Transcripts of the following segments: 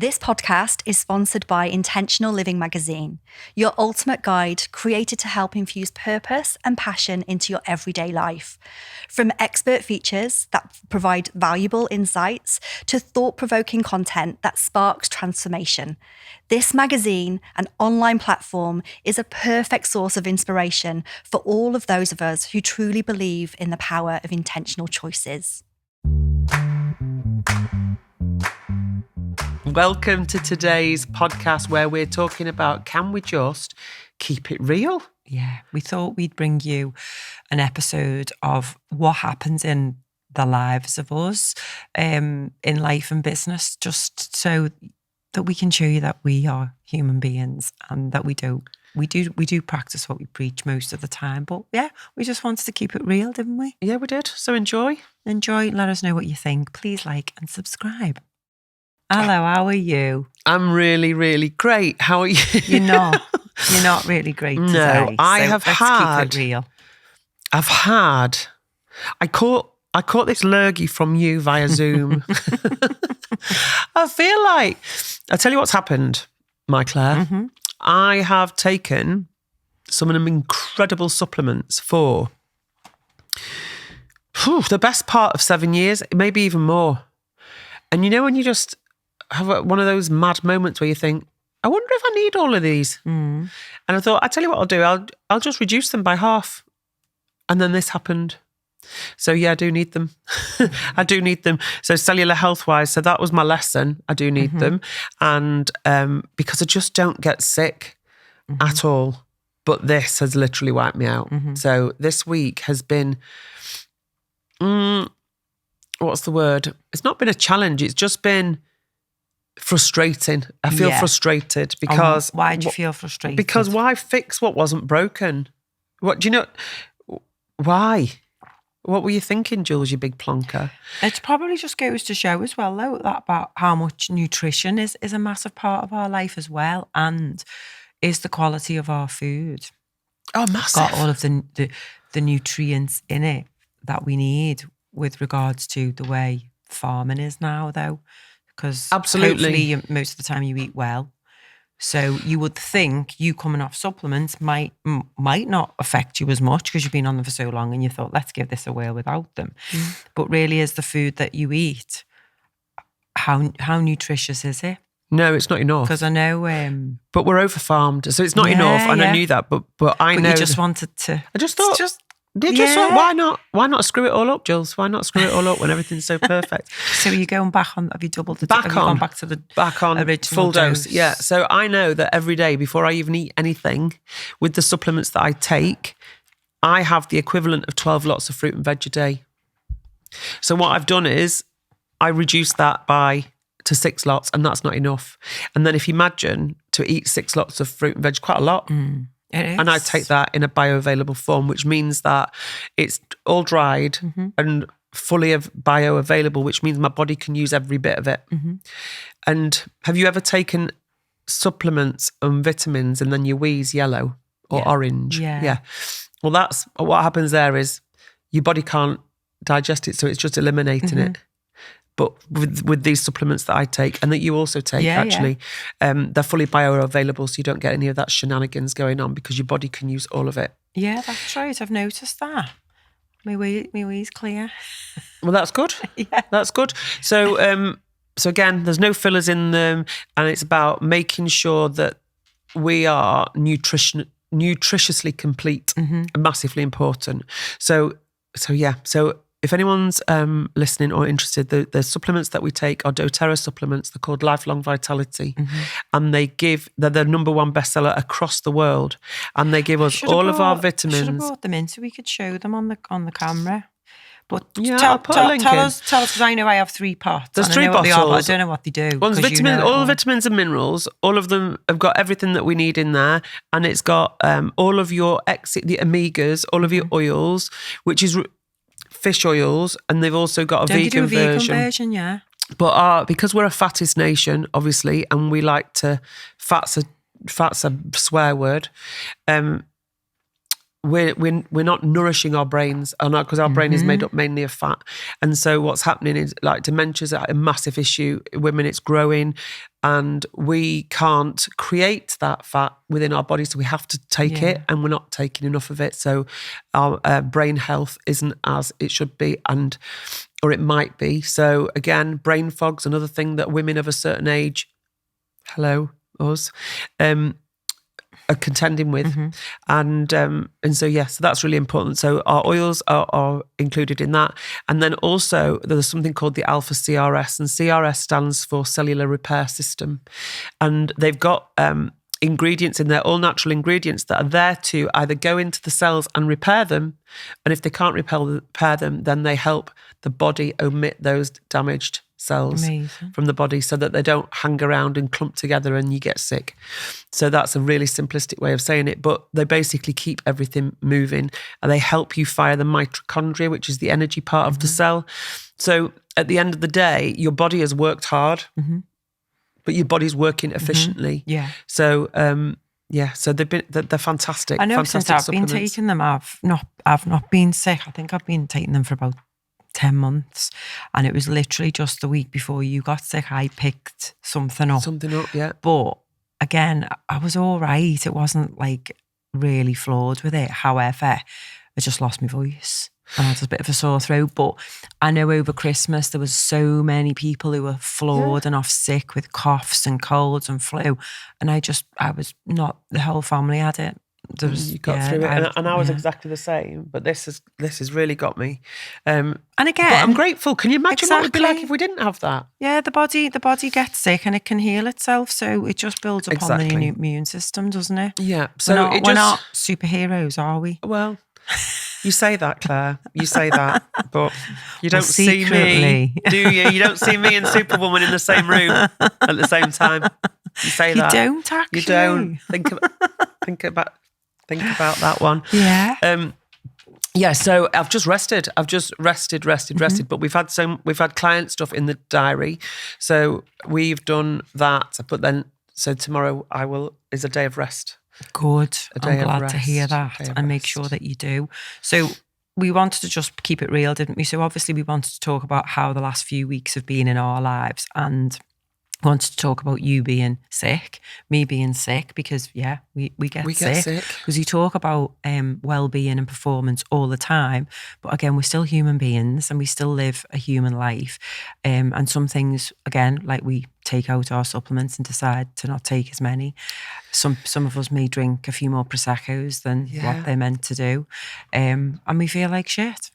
This podcast is sponsored by Intentional Living Magazine, your ultimate guide created to help infuse purpose and passion into your everyday life. From expert features that provide valuable insights to thought-provoking content that sparks transformation, this magazine, an online platform, is a perfect source of inspiration for all of those of us who truly believe in the power of intentional choices. Welcome to today's podcast where we're talking about, can we just keep it real? Yeah, we thought we'd bring you an episode of what happens in the lives of us, in life and business, just so that we can show you that we are human beings and that we do practice what we preach most of the time. But yeah, we just wanted to keep it real, didn't we? Yeah, we did. So enjoy. Let us know what you think. Please like and subscribe. Hello, how are you? I'm really, really great. How are you? You're not really great today. No, Keep it real. I caught this lurgy from you via Zoom. I feel like, I'll tell you what's happened, my Claire. Mm-hmm. I have taken some of them incredible supplements for the best part of 7 years, maybe even more. And you know when you just have one of those mad moments where you think, I wonder if I need all of these. And I thought, I tell you what I'll do, I'll just reduce them by half. And then this happened. So yeah, I do need them. I do need them. So cellular health wise, so that was my lesson. I do need them. And because I just don't get sick at all. But this has literally wiped me out. So this week has been, what's the word? It's not been a challenge. It's just been frustrating. I feel frustrated because... Why do you feel frustrated? Because why fix what wasn't broken? What do you know? Why? What were you thinking, Jules, you big plonker? It probably just goes to show as well, though, that about how much nutrition is a massive part of our life as well, and is the quality of our food. Oh, massive. Got all of the nutrients in it that we need with regards to the way farming is now, though. Because absolutely, hopefully most of the time you eat well. So you would think you coming off supplements might not affect you as much because you've been on them for so long and you thought, let's give this a whirl without them. But really is the food that you eat, how nutritious is it? No, it's not enough. Because I know... but we're over-farmed, so it's not enough, and I knew that, but I know... you just wanted to... I just thought... why not screw it all up, Jules? Why not screw it all up when everything's so perfect? So are you going back on? Have you doubled the... Back have you gone back to the back on original full dose? Yeah. So I know that every day before I even eat anything, with the supplements that I take, I have the equivalent of 12 lots of fruit and veg a day. So what I've done is I reduced that to 6 lots, and that's not enough. And then if you imagine to eat 6 lots of fruit and veg, quite a lot. It is. And I take that in a bioavailable form, which means that it's all dried and fully bioavailable, which means my body can use every bit of it. And have you ever taken supplements and vitamins and then your wee's yellow or orange? Yeah. Well, that's what happens there is your body can't digest it, so it's just eliminating it. But with these supplements that I take and that you also take, they're fully bioavailable, so you don't get any of that shenanigans going on because your body can use all of it. Yeah, that's right. I've noticed that. My wee's clear. Well, that's good. That's good. So, so again, there's no fillers in them, and it's about making sure that we are nutritiously complete, massively important. So yeah. So if anyone's listening or interested, the supplements that we take are doTERRA supplements. They're called Lifelong Vitality. And they're the number one bestseller across the world. And they give us all of our vitamins. Should have brought them in so we could show them on the camera. But I'll put a link in. Tell us, because I know I have 3 pots. There's 3 bottles. bottles. Are, but I don't know what they do. One's all the vitamins and minerals. All of them have got everything that we need in there, and it's got all of your the omegas, all of your oils, which is fish oils, and they've also got a vegan version. Yeah. But because we're a fattest nation, obviously, and we like to fat's a swear word. We're not nourishing our brains, because our brain is made up mainly of fat. And so what's happening is, like, dementia's a massive issue. Women, it's growing. and we can't create that fat within our body, so we have to take it, and we're not taking enough of it. So our brain health isn't as it should be, or it might be. So again, brain fog's another thing that women of a certain age, hello, us, are contending with. And so so that's really important. So our oils are included in that. And then also there's something called the alpha CRS, and CRS stands for cellular repair system. And they've got ingredients in there, all natural ingredients that are there to either go into the cells and repair them, and if they can't repair them, then they help the body omit those damaged cells from the body so that they don't hang around and clump together and you get sick. So that's a really simplistic way of saying it, but they basically keep everything moving, and they help you fire the mitochondria, which is the energy part of the cell. So at the end of the day, your body has worked hard, but your body's working efficiently. So so they're fantastic. I know fantastic since I've supplements. been taking them, I've not been sick. I think I've been taking them for about 10 months, and it was literally just the week before you got sick I picked something up. But again, I was all right. It wasn't like really flawed with it. However, I just lost my voice and I had a bit of a sore throat. But I know over Christmas there was so many people who were flawed and off sick with coughs and colds and flu, and I was not, the whole family had it. You got through it, and I was exactly the same. But this has really got me. And again, but I'm grateful. Can you imagine what it would be like if we didn't have that? Yeah, the body gets sick and it can heal itself, so it just builds upon the immune system, doesn't it? Yeah. So we're not superheroes, are we? Well, you say that, Claire. You say that, but you don't see me, do you? You don't see me and Superwoman in the same room at the same time. You say that. You don't actually. You don't think about that one. Yeah. So I've just rested. But we've had client stuff in the diary. So we've done that. But then, so tomorrow is a day of rest. Good. I'm glad to hear that, and make sure that you do. So we wanted to just keep it real, didn't we? So obviously we wanted to talk about how the last few weeks have been in our lives, and wanted to talk about you being sick, me being sick, because we get sick. Because you talk about well-being and performance all the time, but again, we're still human beings and we still live a human life, and some things, again, like we take out our supplements and decide to not take as many. Some of us may drink a few more Proseccos than what they're meant to do, and we feel like shit.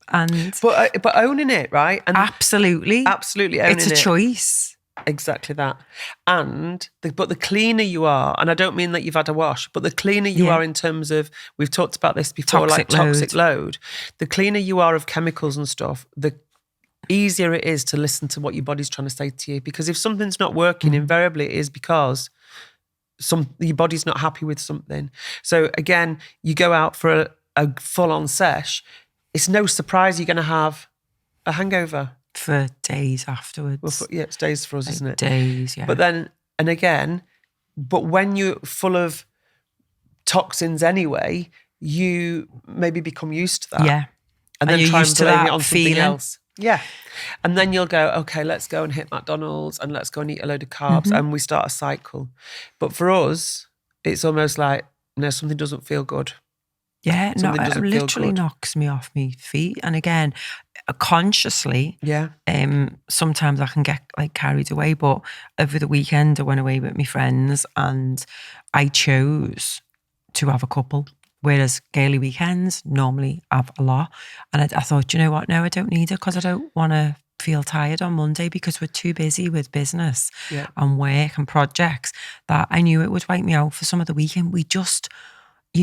And but owning it, right? And absolutely owning it. It's a choice. Exactly that. But the cleaner you are, and I don't mean that you've had a wash, but the cleaner you are in terms of, we've talked about this before, toxic load. The cleaner you are of chemicals and stuff, the easier it is to listen to what your body's trying to say to you. Because if something's not working, invariably it is because your body's not happy with something. So again, you go out for a full-on sesh, it's no surprise you're going to have a hangover. For days afterwards. Well, it's days for us, isn't it? Days, yeah. But then, and again, when you're full of toxins anyway, you maybe become used to that. Yeah. And then try and blame it on something feeling. else. Yeah. And then you'll go, okay, let's go and hit McDonald's and let's go and eat a load of carbs, and we start a cycle. But for us, it's almost like, no, something doesn't feel good. Yeah, no, it literally knocks me off my feet. And again, consciously, sometimes I can get like carried away. But over the weekend, I went away with my friends and I chose to have a couple. Whereas Gaily weekends normally have a lot. And I thought, you know what? No, I don't need it, because I don't want to feel tired on Monday, because we're too busy with business and work and projects, that I knew it would wipe me out for some of the weekend. You're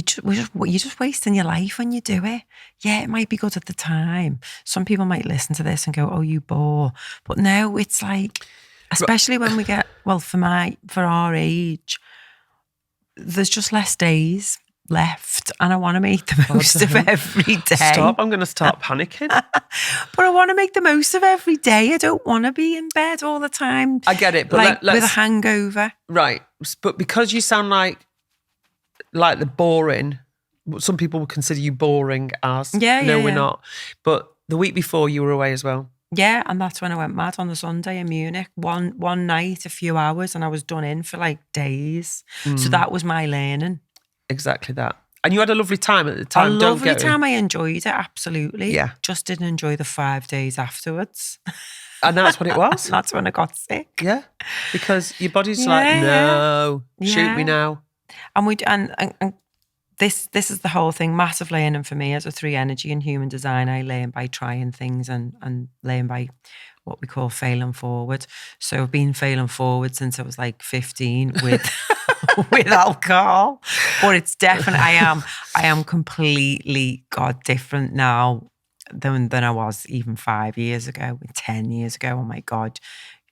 just wasting your life when you do it. Yeah, it might be good at the time. Some people might listen to this and go, oh, you bore. But no, it's like, especially when we get, well, for our age, there's just less days left, and I want to make the most of every day. Stop, I'm going to start panicking. But I want to make the most of every day. I don't want to be in bed all the time. I get it, but like with a hangover. Right, but because you sound like the boring, some people would consider you boring as, we're not. But the week before you were away as well. Yeah, and that's when I went mad on the Sunday in Munich. One night, a few hours, and I was done in for like days. So that was my learning. Exactly that. And you had a lovely time at the time. A lovely time. I enjoyed it, absolutely. Yeah. Just didn't enjoy the 5 days afterwards. And that's what it was. And that's when I got sick. Yeah, because your body's like, no, shoot me now. And this is the whole thing. Massive learning for me as a 3 energy in human design. I learn by trying things and learn by what we call failing forward. So I've been failing forward since I was like 15 with with alcohol. But it's definitely I am completely different now than I was even 5 years ago, 10 years ago. Oh my God.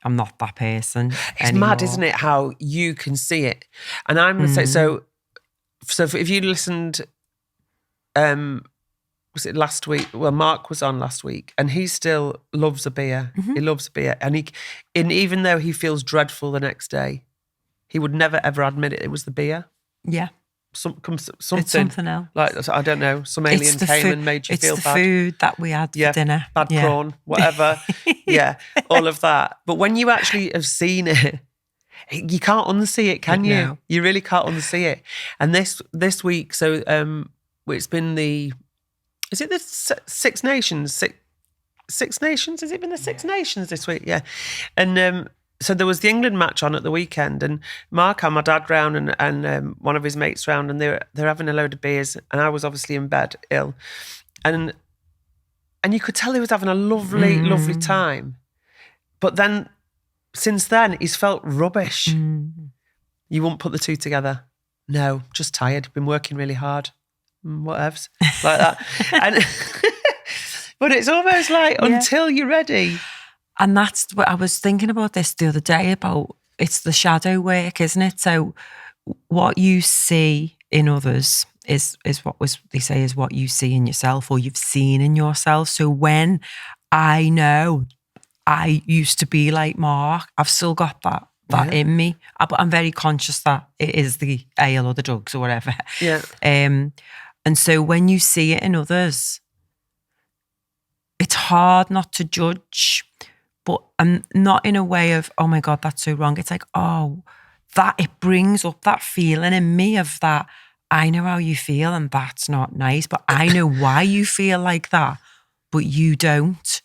I'm not that person It's anymore. mad, isn't it, how you can see it? And I'm going to say, so if you listened, was it last week? Well, Mark was on last week, and he still loves a beer. He loves a beer. And even though he feels dreadful the next day, he would never, ever admit it was the beer. Yeah. Something. It's something else. Like, I don't know, some alien came and made you feel bad. It's the food that we had for dinner. Bad prawn, whatever. Yeah, all of that. But when you actually have seen it, you can't unsee it, can you? No. You really can't unsee it. And this week, so it's been is it the Six Nations? Six Nations? Has it been the Six Nations this week? Yeah. And so there was the England match on at the weekend, and Mark had my dad round and one of his mates round, and they're having a load of beers, and I was obviously in bed ill, and you could tell he was having a lovely, lovely time. But then since then, he's felt rubbish. You won't put the two together. No, just tired. Been working really hard. Whatevs, like that. And but it's almost like until you're ready. And that's what I was thinking about this the other day about. It's the shadow work, isn't it? So what you see in others is what they say is what you see in yourself, or you've seen in yourself. So when I know I used to be like Mark, I've still got that in me. But I'm very conscious that it is the ale or the drugs or whatever. Yeah. And so when you see it in others, it's hard not to judge. But I'm not in a way of, oh my God, that's so wrong. It's like, that it brings up that feeling in me of that, I know how you feel and that's not nice, but I know why you feel like that, but you don't.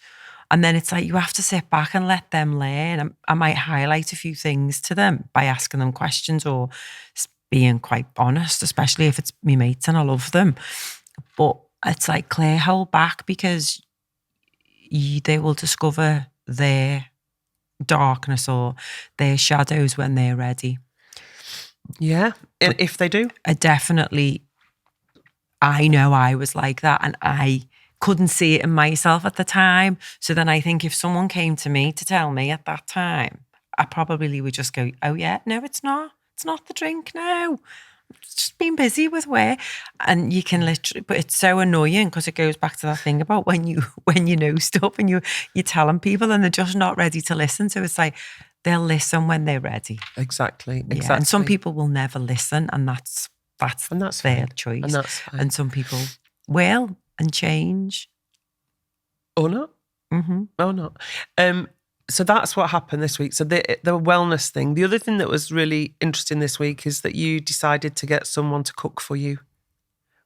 And then it's like, you have to sit back and let them learn. I might highlight a few things to them by asking them questions or being quite honest, especially if it's me mates and I love them. But it's like, Claire, hold back, because they will discover their darkness or their shadows when they're ready. Yeah, if they do. I know I was like that, and I couldn't see it in myself at the time. So then I think if someone came to me to tell me at that time, I probably would just go, oh yeah, no, it's not the drink, no. It's just been busy with work. And you can literally, but it's so annoying because it goes back to that thing about when you know stuff and you're telling people and they're just not ready to listen. So it's like, they'll listen when they're ready. Exactly. Yeah. And some people will never listen, and that's their fine. choice. And that's fine. And some people will and change. Or not. Mm-hmm. Or not. So that's what happened this week. So the wellness thing. The other thing that was really interesting this week is that you decided to get someone to cook for you,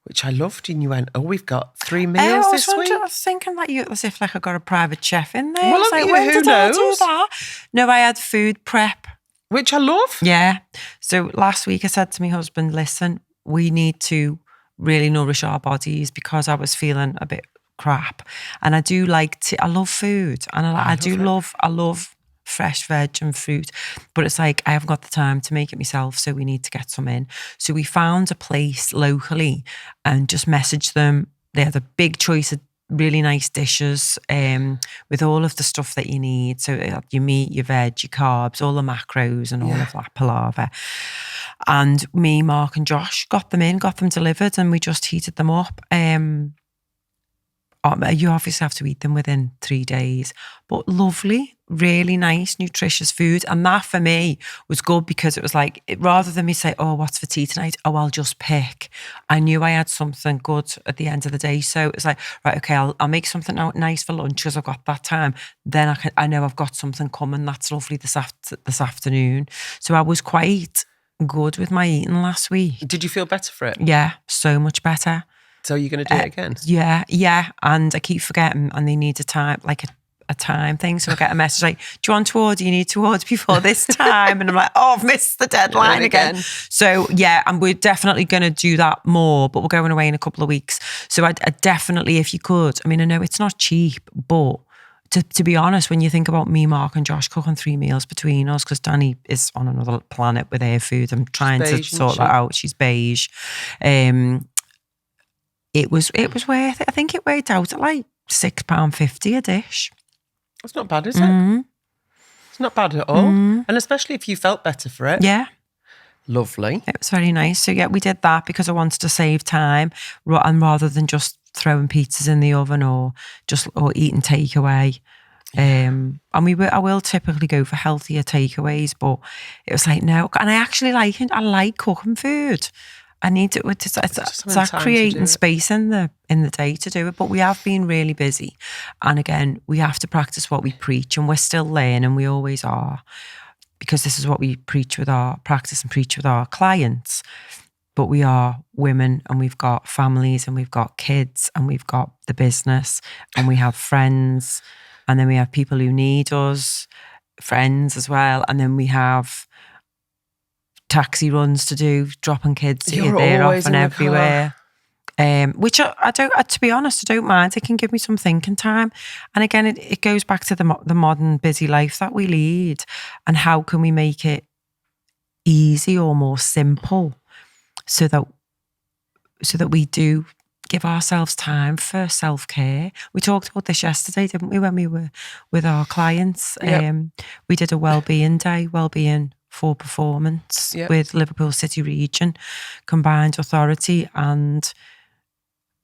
which I loved. And you went, we've got 3 meals this week. I was thinking that as if like I got a private chef in there. Well, I was like, when did I do that? No, I had food prep. Which I love. Yeah. So last week I said to my husband, listen, we need to really nourish our bodies because I was feeling a bit crap. And I do I love food, and I love fresh veg and fruit, but it's like I haven't got the time to make it myself, so we need to get some in. So we found a place locally and just messaged them. They had a big choice of really nice dishes with all of the stuff that you need. So your meat, your veg, your carbs, all the macros and all of that palaver. And me, Mark and Josh got them delivered, and we just heated them up. You obviously have to eat them within 3 days, but lovely, really nice, nutritious food. And that for me was good because it was like, rather than me say, oh, what's for tea tonight? Oh, I'll just pick. I knew I had something good at the end of the day. So it's like, right, okay, I'll make something nice for lunch because I've got that time. Then I know I've got something coming that's lovely this afternoon. So I was quite good with my eating last week. Did you feel better for it? Yeah, so much better. So you're going to do it again? Yeah. And I keep forgetting, and they need a time, like a time thing. So I get a message like, do you want to order? You need to order before this time. And I'm like, oh, I've missed the deadline again. So yeah, and we're definitely going to do that more, but we're going away in a couple of weeks. So I definitely, if you could, I mean, I know it's not cheap, but to be honest, when you think about me, Mark and Josh cooking 3 meals between us, because Danny is on another planet with her food, I'm trying to sort that out. She's beige. It was worth it. I think it weighed out at like £6.50 a dish. That's not bad, is it? It's not bad at all. And especially if you felt better for it. Yeah. Lovely. It was very nice. So yeah, we did that because I wanted to save time, and rather than just throwing pizzas in the oven or eating takeaway. And I will typically go for healthier takeaways, but it was like, no. And I actually like it. I like cooking food. I need to. It's that creating space in the day to do it. But we have been really busy, and again, we have to practice what we preach, and we're still learning. We always are, because this is what we practice and preach with our clients. But we are women, and we've got families, and we've got kids, and we've got the business, and we have friends, and then we have people who need us, friends as well, and then we have taxi runs to do, dropping kids here, there, off and everywhere. Which I don't, to be honest, I don't mind. It can give me some thinking time. And again, it goes back to the modern busy life that we lead, and how can we make it easy or more simple so that we do give ourselves time for self-care. We talked about this yesterday, didn't we, when we were with our clients? Yep. We did a wellbeing day, wellbeing for performance, with Liverpool City Region Combined Authority, and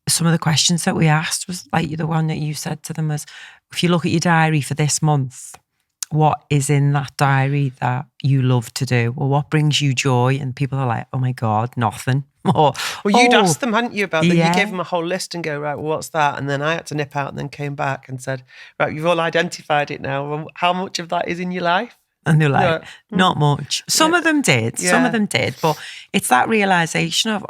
some of the questions that we asked was like the one that you said to them was, if you look at your diary for this month, what is in that diary that you love to do, or what brings you joy? And people are like, oh my God, nothing. Or, well, you'd asked them, hadn't you, about that? You gave them a whole list and go, right, well, what's that? And then I had to nip out and then came back and said, right, you've all identified it now. Well, how much of that is in your life? And they're like, not much. Some of them did. Some of them did. But it's that realisation of,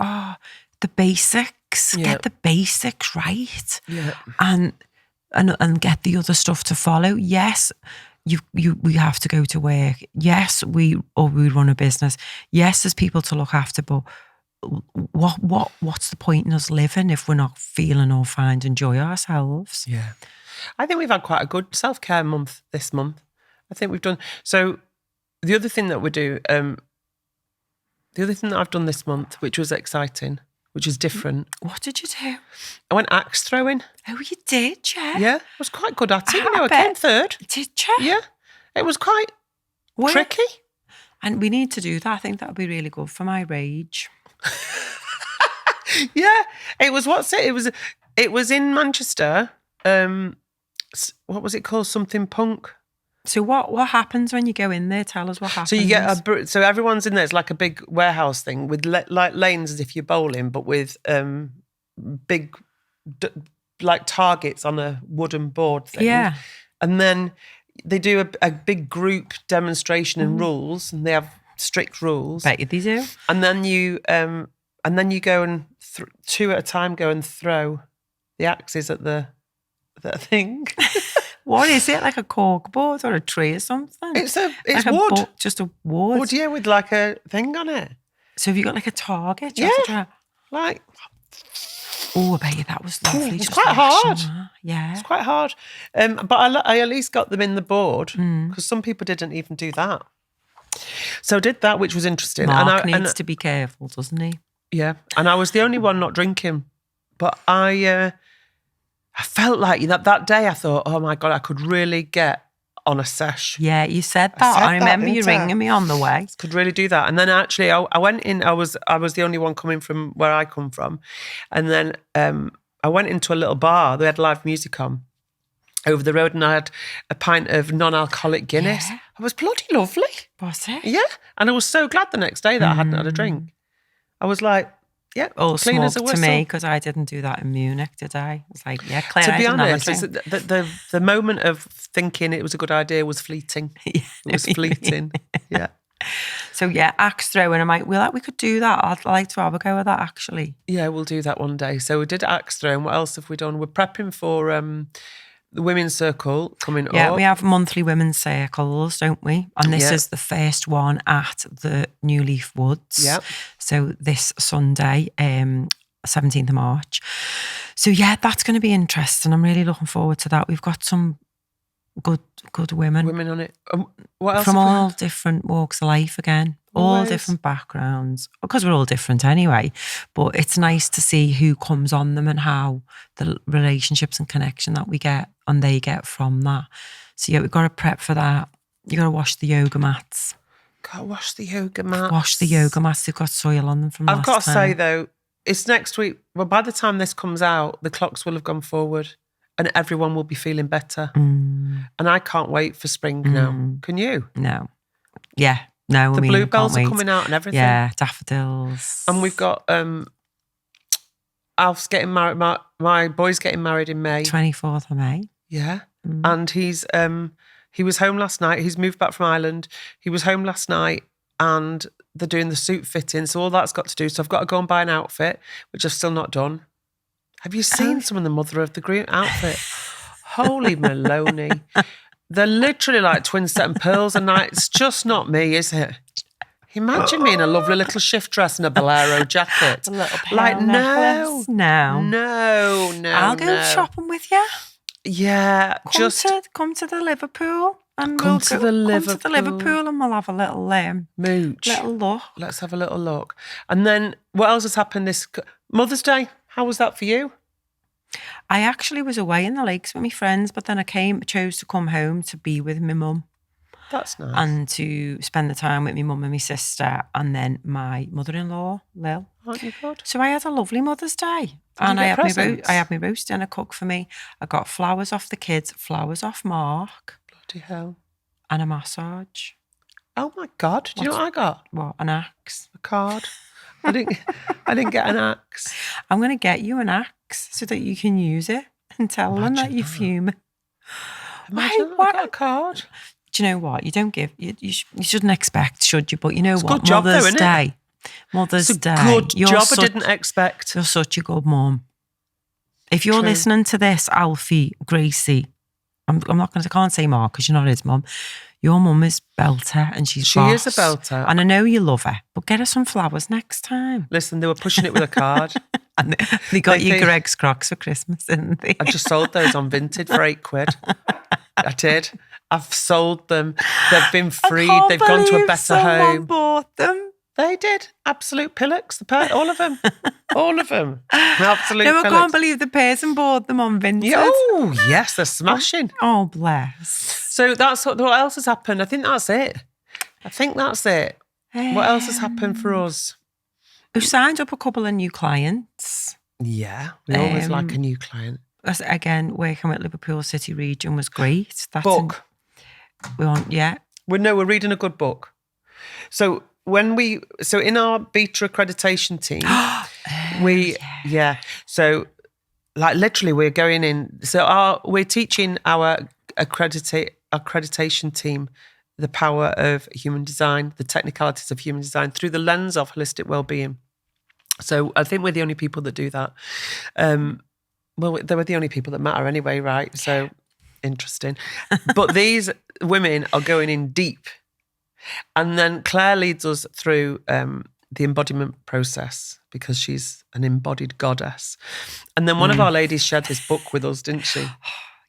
the basics. Get the basics right. Yeah. And get the other stuff to follow. Yes, we have to go to work. Yes, we run a business. Yes, there's people to look after, but what's the point in us living if we're not feeling or find joy ourselves? Yeah. I think we've had quite a good self-care month this month. I think we've done, so the other thing that we do, the other thing that I've done this month, which was exciting, which is different. What did you do? I went axe throwing. Oh, you did, yeah? Yeah, I was quite good at it. I came third. Did you? Yeah, it was quite tricky. And we need to do that. I think that would be really good for my rage. Yeah, it was, it was in Manchester. What was it called? Something punk. So what happens when you go in there? Tell us what happens. So you get so everyone's in there. It's like a big warehouse thing with like lanes as if you're bowling, but with big like targets on a wooden board thing. Yeah. And then they do a big group demonstration and rules, and they have strict rules. Bet you they do. And then you go and two at a time go and throw the axes at the thing. What is it? Like a corkboard or a tree or something? It's like wood. Just a wood. Wood, yeah, with like a thing on it. So have you got like a target? Like. Oh, I bet you that was lovely. It's quite hard. Yeah. It's quite hard. But I at least got them in the board, because some people didn't even do that. So I did that, which was interesting. Mark needs to be careful, doesn't he? Yeah. And I was the only one not drinking. But I felt like that day I thought, oh my God, I could really get on a sesh. Yeah, you said that. I remember you ringing me on the way. Could really do that. And then actually I went in, I was the only one coming from where I come from. And then I went into a little bar. They had live music on over the road, and I had a pint of non-alcoholic Guinness. Yeah. It was bloody lovely. Was it? Yeah. And I was so glad the next day that I hadn't had a drink. I was like, yeah, All clean as a smug to whistle. me, because I didn't do that in Munich, did I? It's like, yeah, Claire, To be I didn't have a honest, drink. the moment of thinking it was a good idea was fleeting. Yeah, It was fleeting. Yeah. So yeah, axe throwing. We could do that. I'd like to have a go at that, actually. Yeah, we'll do that one day. So we did axe throwing. What else have we done? We're prepping for the women's circle coming up. Yeah, we have monthly women's circles, don't we? And this is the first one at the New Leaf Woods. Yeah. So this Sunday, 17th of March. So yeah, that's going to be interesting. I'm really looking forward to that. We've got some good women. Women on it. What else? From have we all had? different walks of life again. All Always. different backgrounds. Because we're all different anyway. But it's nice to see who comes on them and how the relationships and connection that we get and they get from that. So yeah, we've got to prep for that. You got to wash the yoga mats. Gotta wash the yoga mats. Wash the yoga mats. They've got soil on them from I've last got to time. say though, it's next week. Well, by the time this comes out, the clocks will have gone forward and everyone will be feeling better. And I can't wait for spring now. Can you? No. Yeah. No, The I mean, bluebells can't are wait. coming out and everything. Yeah, daffodils. And we've got Alf's getting married. My boy's getting married in May. 24th of May. Yeah. And he was home last night. He's moved back from Ireland. He was home last night and they're doing the suit fitting. So all that's got to do. So I've got to go and buy an outfit, which I've still not done. Have you seen some of the mother of the groom outfit? Holy Maloney. They're literally like twin set and pearls, and it's just not me, is it? Imagine me in a lovely little shift dress and a bolero jacket. A little Like, pearl no. necklace. No. I'll I'll go shopping with you. Yeah, Come to the Liverpool. And Come to the Liverpool and we'll have a little mooch. little look. Let's have a little look. And then what else has happened this Mother's Day? How was that for you? I actually was away in the lakes with my friends, but then I chose to come home to be with my mum That's nice. and to spend the time with my mum and my sister and then my mother-in-law, Lil. Aren't you good? So I had a lovely Mother's Day. you get I presents? had my roast dinner cooked for me. I got flowers off the kids, flowers off Mark, Bloody hell. and a massage. Oh my God. Do you know what I got? What, an axe? A card. I didn't get an axe. I'm going to get you an axe so that you can use it and tell them that you're fuming. Imagine I got a card. Do you know what? You don't give, you shouldn't expect, should you? But you know It's a what? good job though, Mother's isn't it? Day. Mother's It's a Day. good You're job. such- I didn't expect. You're such a good mum. If you're True. listening to this, Alfie, Gracie, I can't say Mark because you're not his mum. Your mum is belter and she's She boss. is a belter. And I know you love her, but get her some flowers next time. Listen, they were pushing it with a card. And they got They you think- Greg's Crocs for Christmas, didn't they? I just sold those on Vinted for £8. I did. I've sold them. They've been freed. I can't They've gone to a believe better someone home. bought them. They did. Absolute pillocks. All of them. All of them. Absolute No, I pillocks. can't believe the person bought them on Vinted. Yeah, oh, yes, they're smashing. Oh, bless. So that's what else has happened. I think that's it. What else has happened for us? We've signed up a couple of new clients. Yeah, we always like a new client. Again, working with Liverpool City region was great. That's Book. We're We're reading a good book. So in our beta accreditation team, So like literally we're going in. So we're teaching our accreditation team the power of human design, the technicalities of human design through the lens of holistic well-being. So I think we're the only people that do that. Well, they were the only people that matter anyway, right? So interesting. But these women are going in deep. And then Claire leads us through the embodiment process because she's an embodied goddess. And then one of our ladies shared this book with us, didn't she?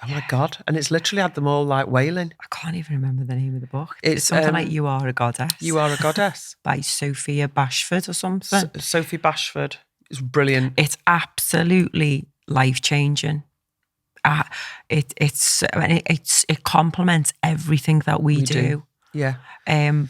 Oh my God. And it's literally had them all like wailing. I can't even remember the name of the book. It's something like You Are a Goddess. You Are a Goddess. By Sophia Bashford or something. Sophie Bashford. It's brilliant. It's absolutely life-changing. It complements everything that we do. Yeah.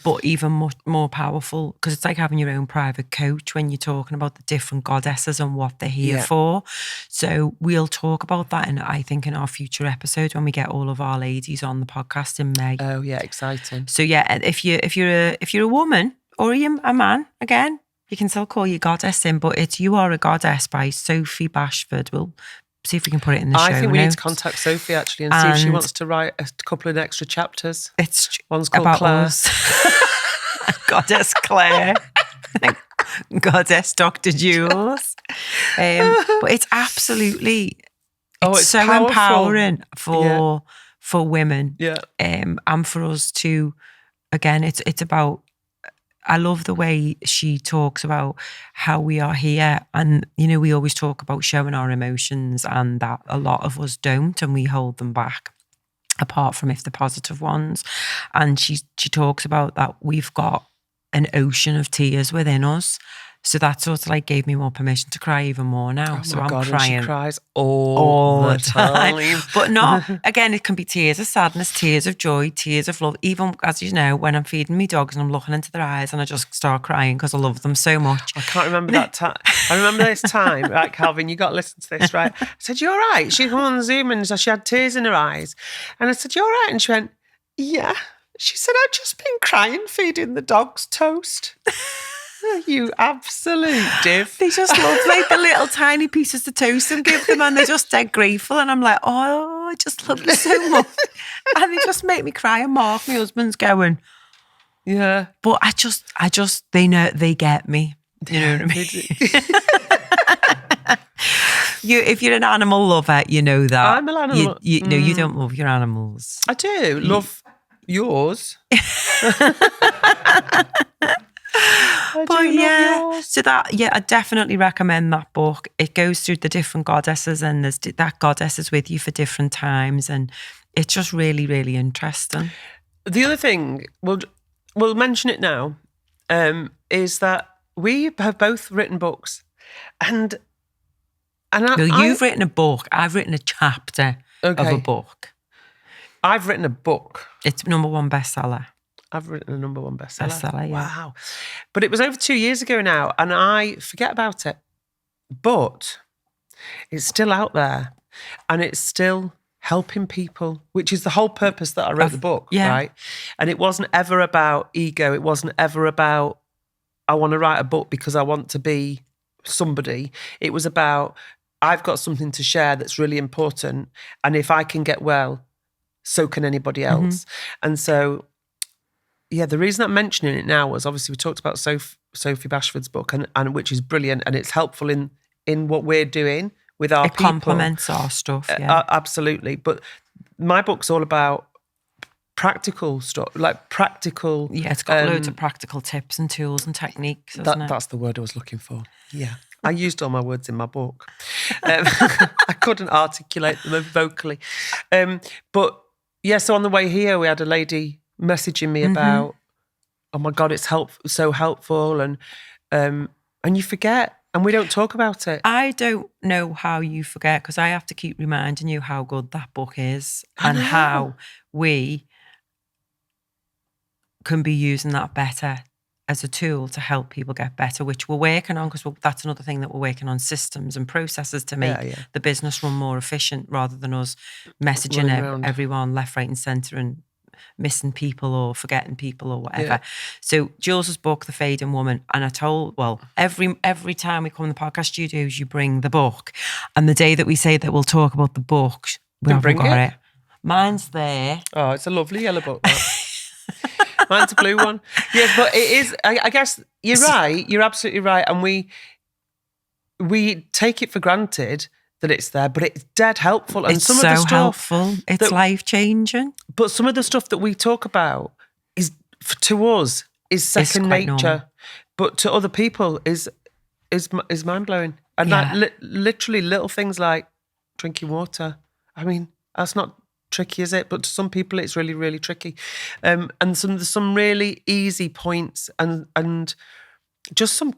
But even much more powerful, because it's like having your own private coach when you're talking about the different goddesses and what they're here for. So we'll talk about that, I think in our future episodes when we get all of our ladies on the podcast in May. Oh yeah, exciting. So yeah, if you're a woman or you're a man, again, you can still call your goddess in, but it's You Are a Goddess by Sophie Bashford. We'll see if we can put it in the show I think we notes. need to contact Sophie actually and see if she wants to write a couple of extra chapters. One's called about Claire. Goddess Claire. Goddess Dr. Jules. But it's absolutely, it's so powerful. empowering for women. Yeah. And for us to, again, it's about, I love the way she talks about how we are here. And, we always talk about showing our emotions, and that a lot of us don't, and we hold them back, apart from if they're positive ones. And she talks about that we've got an ocean of tears within us. So that sort of like gave me more permission to cry even more now. So I'm crying. And she cries all the time. But not, again, it can be tears of sadness, tears of joy, tears of love. Even, as you know, when I'm feeding me dogs and I'm looking into their eyes and I just start crying because I love them so much. I can't remember that time. I remember this time, right, Calvin, you got to listen to this, right? I said, "You all right?" She come on Zoom and she had tears in her eyes. And I said, "You all right?" And she went, "Yeah." She said, "I've just been crying feeding the dogs toast." You absolute div. They just love like the little tiny pieces of toast and give them, and they're just dead grateful. And I'm like, oh, I just love them so much. And they just make me cry. And Mark, my husband's going, yeah. But I just, they know, they get me. You know what I mean? If you're an animal lover, you know that. I'm an animal. No, you don't love your animals. I do. Love yours. So that, I definitely recommend that book. It goes through the different goddesses, and there's that goddess is with you for different times, and it's just really, really interesting. The other thing, we'll mention it now, is that we have both written books, and you've written a book. I've written a chapter of a book. I've written a book. It's #1 bestseller. I've written a #1 bestseller. Yeah. Wow. But it was over 2 years ago now, and I forget about it. But it's still out there, and it's still helping people, which is the whole purpose that I wrote the book, right? And it wasn't ever about ego. It wasn't ever about, I want to write a book because I want to be somebody. It was about, I've got something to share that's really important, and if I can get well, so can anybody else. Mm-hmm. And so, the reason I'm mentioning it now was obviously we talked about Sophie Bashford's book, and which is brilliant, and it's helpful in what we're doing with our people. It complements our stuff, absolutely. But my book's all about practical stuff, like practical. Yeah, it's got loads of practical tips and tools and techniques, hasn't it? That's the word I was looking for. Yeah. I used all my words in my book. I couldn't articulate them vocally. But so on the way here, we had a lady messaging me about, oh my God, it's so helpful, and you forget, and we don't talk about it. I don't know how you forget, because I have to keep reminding you how good that book is, and how we can be using that better as a tool to help people get better, which we're working on, because that's another thing that we're working on, systems and processes to make the business run more efficient, rather than us messaging everyone left, right and centre and missing people or forgetting people or whatever. Yeah. So Jules's book, The Fading Woman, and I told, every time we come in the podcast studios, you bring the book, and the day that we say that we'll talk about the book, we haven't got it. Mine's there. Oh, it's a lovely yellow book. Mine's a blue one. Yes, but it is, I guess you're right. You're absolutely right. And we take it for granted that it's there, but it's dead helpful. And it's some of the stuff helpful. It's life-changing. But some of the stuff that we talk about is, to us, is second nature. Normal. But to other people is mind-blowing. And like literally little things like drinking water. I mean, that's not tricky, is it? But to some people it's really, really tricky. And some really easy points, and just some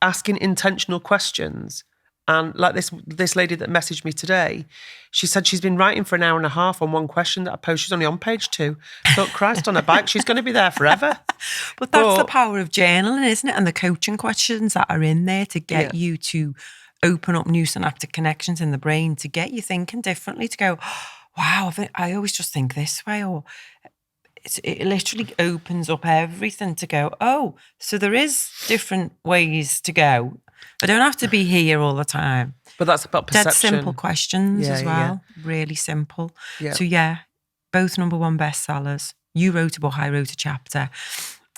asking intentional questions And like this lady that messaged me today, she said she's been writing for an hour and a half on one question that I posted. She's only on page 2. I thought, Christ, on a bike, she's going to be there forever. But that's the power of journaling, isn't it? And the coaching questions that are in there to get you to open up new synaptic connections in the brain, to get you thinking differently, to go, wow, I always just think this way, or it literally opens up everything to go, oh, so there is different ways to go. I don't have to be here all the time. But that's about perception. Dead simple questions as well. Yeah. Really simple. Yeah. So both #1 bestsellers. You wrote a book, I wrote a chapter.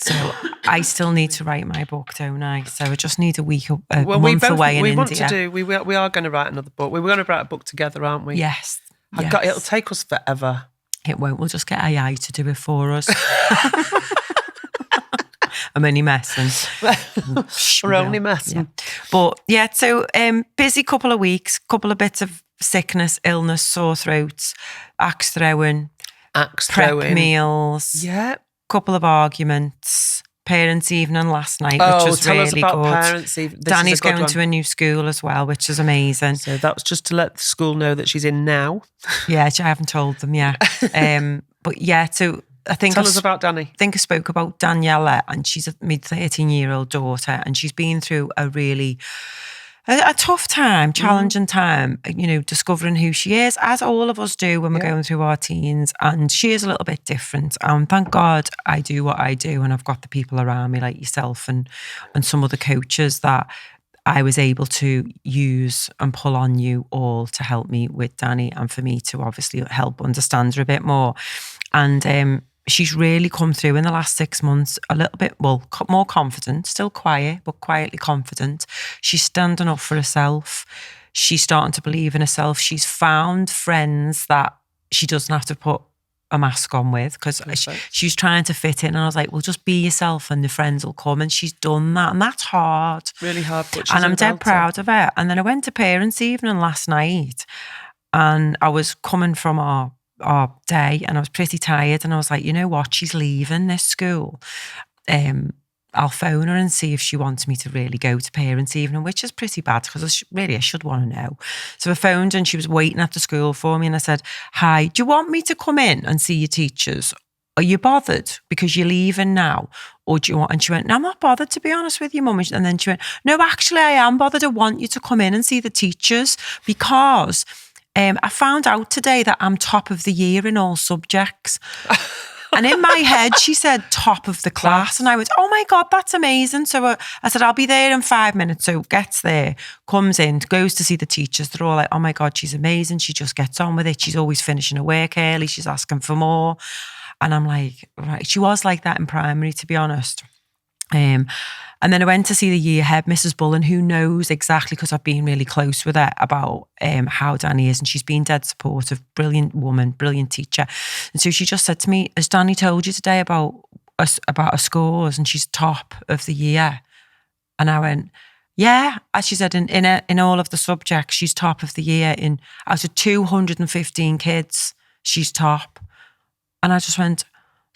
So I still need to write my book, don't I? So I just need a month away in India. We are going to write another book. We were going to write a book together, aren't we? Yes. It'll take us forever. It won't. We'll just get AI to do it for us. I'm only messing. We're only messing. Yeah. But yeah, so busy couple of weeks, couple of bits of sickness, illness, sore throats, axe throwing, prep meals. Yeah. Couple of arguments. Parents' evening last night, which was tell really us about good. Parents' evening. Danny's going to a new school as well, which is amazing. So that was just to let the school know that she's in now. Yeah, I haven't told them yet. But yeah, so I think tell us about Danny. I think I spoke about Daniela, and she's a mid-13-year-old daughter, and she's been through a tough time, challenging time, discovering who she is, as all of us do when we're going through our teens. And she is a little bit different. Thank God I do what I do, and I've got the people around me like yourself and some other coaches that I was able to use and pull on you all to help me with Danny, and for me to obviously help understand her a bit more. And she's really come through in the last 6 months a little bit, more confident, still quiet, but quietly confident. She's standing up for herself. She's starting to believe in herself. She's found friends that she doesn't have to put a mask on with, because she's trying to fit in. And I was like, well, just be yourself and the friends will come. And she's done that. And that's hard. Really hard. And I'm dead proud of her. And then I went to parents' evening last night, and I was coming from our day, and I was pretty tired, and I was like, you know what, she's leaving this school. I'll phone her and see if she wants me to really go to parents' evening, which is pretty bad, because I should want to know. So I phoned her, and she was waiting at the school for me, and I said, hi, do you want me to come in and see your teachers? Are you bothered because you're leaving now? Or do you want? And she went, no, I'm not bothered, to be honest with you, Mum. And then she went, no, actually I am bothered. I want you to come in and see the teachers, because I found out today that I'm top of the year in all subjects. And in my head, she said top of the class. And I went, oh my God, that's amazing. So I said, I'll be there in 5 minutes. So gets there, comes in, goes to see the teachers. They're all like, oh my God, she's amazing. She just gets on with it. She's always finishing her work early. She's asking for more. And I'm like, right. She was like that in primary, to be honest. And then I went to see the year head, Mrs. Bullen, who knows exactly, because I've been really close with her, about how Danny is. And she's been dead supportive, brilliant woman, brilliant teacher. And so she just said to me, has Danny told you today about her scores? And she's top of the year. And I went, yeah. As she said, in all of the subjects, she's top of the year. Out of 215 kids, she's top. And I just went,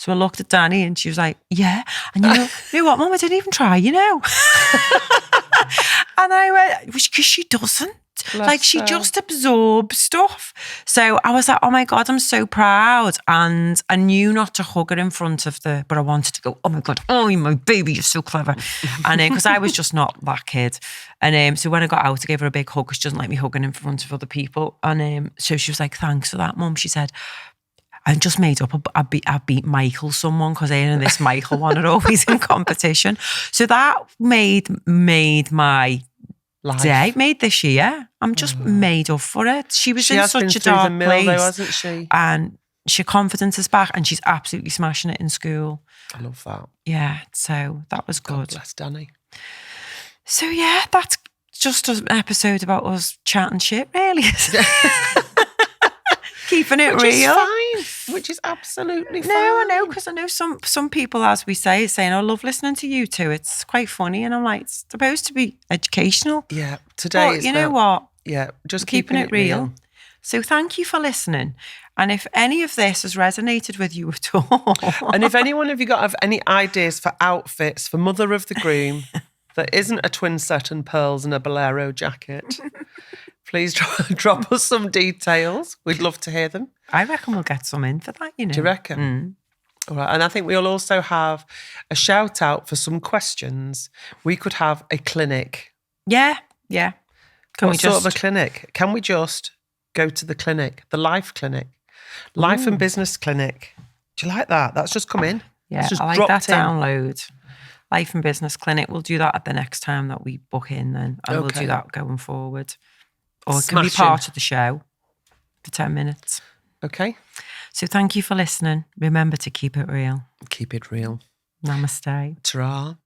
so I looked at Danny, and she was like, yeah. And you know what, Mum, I didn't even try, And I went, because she doesn't. She just absorbs stuff. So I was like, oh my God, I'm so proud. And I knew not to hug her in front of but I wanted to go, oh my God, oh, my baby, you're so clever. And because I was just not that kid. And so when I got out, I gave her a big hug, because she doesn't like me hugging in front of other people. And so she was like, thanks for that, Mum. She said, I just made up, I beat Michael someone, because Ian and this Michael one are always in competition. So that made my day, made this year. I'm just made up for it. She was in such a dark place, though, hasn't she? And her confidence is back, and she's absolutely smashing it in school. I love that. Yeah, so that was good. God bless Danny. So yeah, that's just an episode about us chatting shit, really. Keeping it real. Which is absolutely fine. No, I know, because I know some people, as we say, saying, I love listening to you two. It's quite funny. And I'm like, it's supposed to be educational. Yeah, today but you know what? Yeah, just keeping it real. So thank you for listening. And if any of this has resonated with you at all. And if any one of you have any ideas for outfits for mother of the groom, that isn't a twin set and pearls and a bolero jacket, please drop us some details. We'd love to hear them. I reckon we'll get some in for that, you know. Do you reckon? All right. And I think we'll also have a shout out for some questions. We could have a clinic. Yeah. What sort of a clinic? Can we just go to the clinic, the life clinic, life and business clinic? Do you like that? That's just come in. Yeah, I like that download. Life and business clinic. We'll do that at the next time that we book in then. And we'll do that going forward. Or it can be part of the show for 10 minutes. Okay. So thank you for listening. Remember to keep it real. Keep it real. Namaste. Ta-ra.